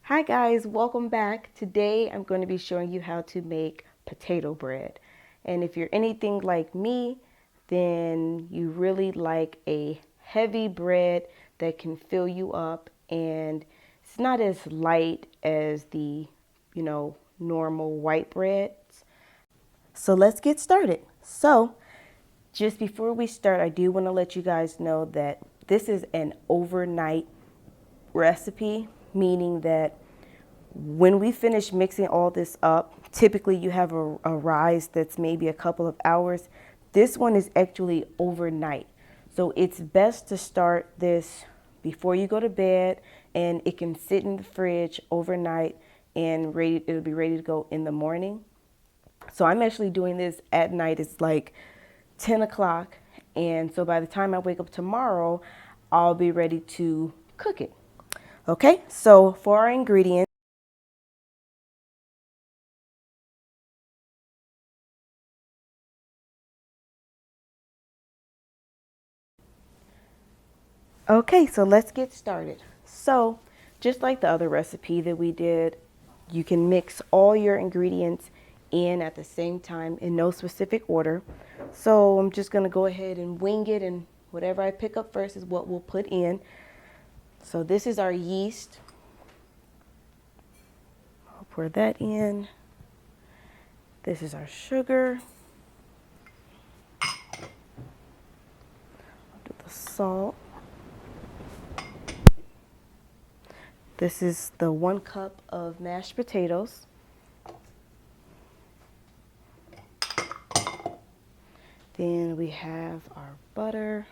Hi guys, welcome back. Today I'm going to be showing you how to make potato bread. And if you're anything like me, then you really like a heavy bread that can fill you up, and it's not as light as the, normal white breads. So let's get started. Just before we start, I do want to let you guys know that this is an overnight recipe, meaning that when we finish mixing all this up, typically you have a rise that's maybe a couple of hours. This one is actually overnight. So it's best to start this before you go to bed, and it can sit in the fridge overnight and it'll be ready to go in the morning. So I'm actually doing this at night. It's like 10 o'clock. And so by the time I wake up tomorrow, I'll be ready to cook it. Okay, so for our ingredients, okay, so let's get started. So just like the other recipe that we did, you can mix all your ingredients in at the same time in no specific order. So I'm just gonna go ahead and wing it, and whatever I pick up first is what we'll put in. So this is our yeast. I'll pour that in. This is our sugar. I'll do the salt. This is the 1 cup of mashed potatoes. Then we have our butter.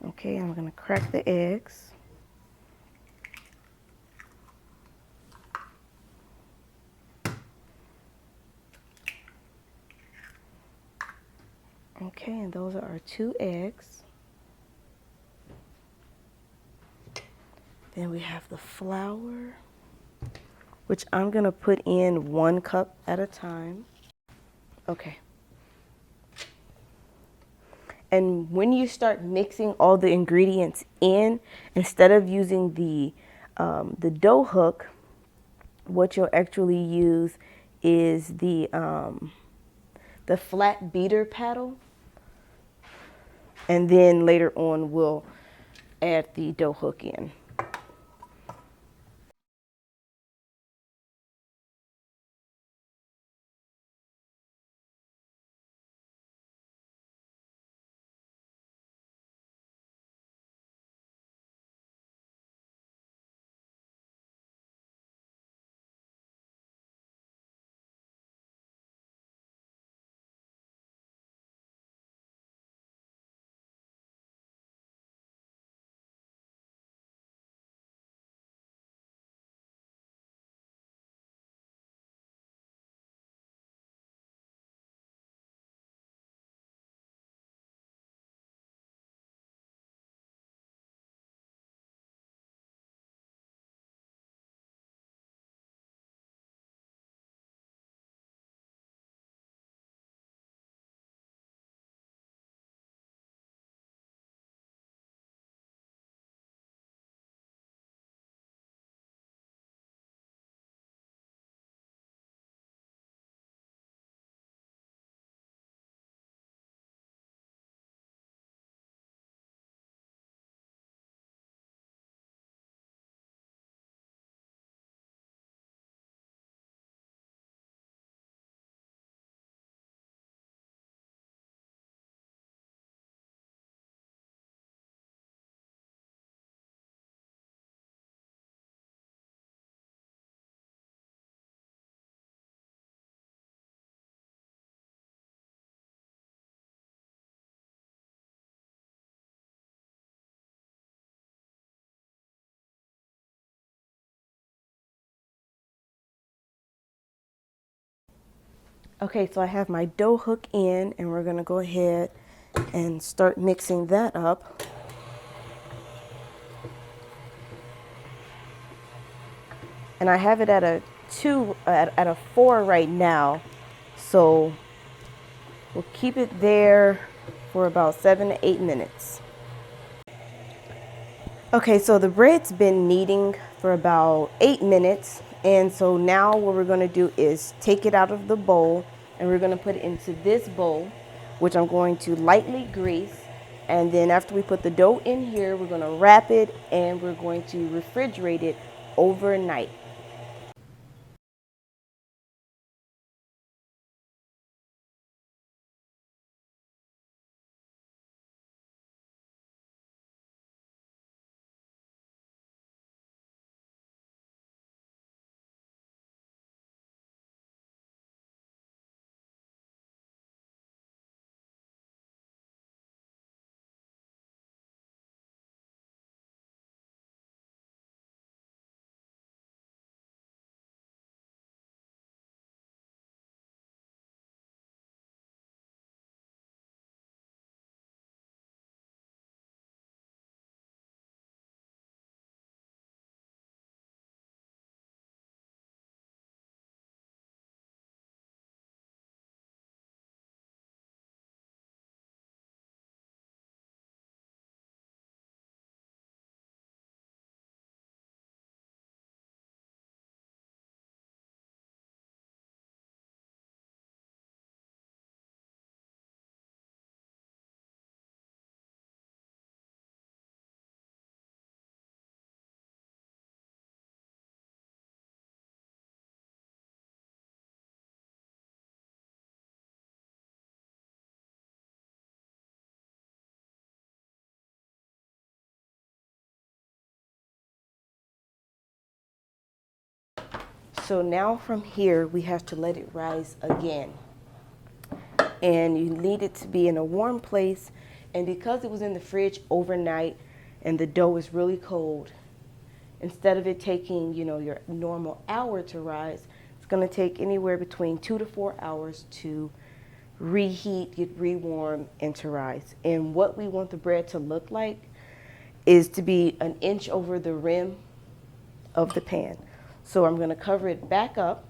Okay, I'm gonna crack the eggs. Okay, and those are our 2 eggs. Then we have the flour, which I'm gonna put in 1 cup at a time. Okay. And when you start mixing all the ingredients in, instead of using the dough hook, what you'll actually use is the flat beater paddle, and then later on we'll add the dough hook in. Okay, so I have my dough hook in, and we're gonna go ahead and start mixing that up. And I have it at a 4 right now, so we'll keep it there for about 7 to 8 minutes. Okay, so the bread's been kneading for about 8 minutes. And so now what we're going to do is take it out of the bowl and we're going to put it into this bowl, which I'm going to lightly grease. And then after we put the dough in here, we're going to wrap it and we're going to refrigerate it overnight. So now from here, we have to let it rise again. And you need it to be in a warm place. And because it was in the fridge overnight and the dough is really cold, instead of it taking, your normal hour to rise, it's going to take anywhere between 2 to 4 hours to reheat, get rewarm, and to rise. And what we want the bread to look like is to be an inch over the rim of the pan. So I'm going to cover it back up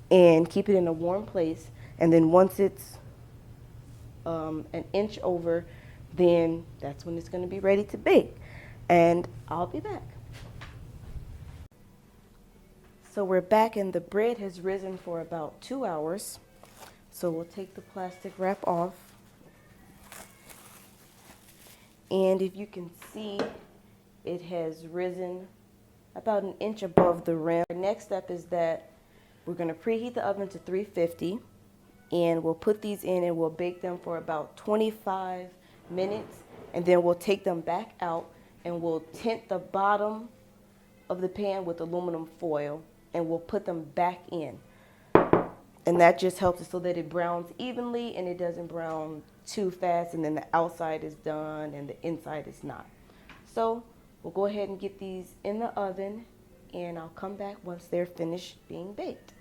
and keep it in a warm place. And then once it's an inch over, then that's when it's going to be ready to bake. And I'll be back. So we're back and the bread has risen for about 2 hours. So we'll take the plastic wrap off. And if you can see, it has risen about an inch above the rim. Our next step is that we're going to preheat the oven to 350 and we'll put these in and we'll bake them for about 25 minutes and then we'll take them back out and we'll tint the bottom of the pan with aluminum foil and we'll put them back in. And that just helps it so that it browns evenly and it doesn't brown too fast and then the outside is done and the inside is not. So we'll go ahead and get these in the oven and I'll come back once they're finished being baked.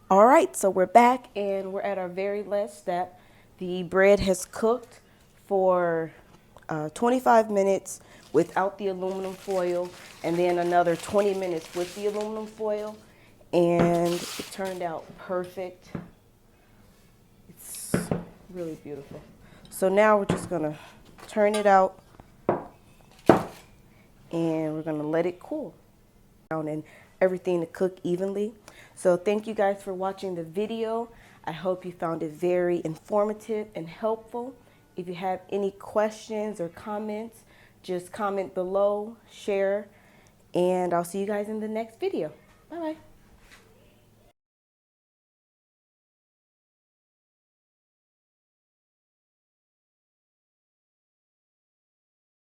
All right, so we're back and we're at our very last step. The bread has cooked for 25 minutes without the aluminum foil and then another 20 minutes with the aluminum foil. And it turned out perfect. It's really beautiful. So now we're just gonna turn it out and we're gonna let it cool down and everything to cook evenly. So thank you guys for watching the video. I hope you found it very informative and helpful. If you have any questions or comments, just comment below, share, and I'll see you guys in the next video. Bye-bye.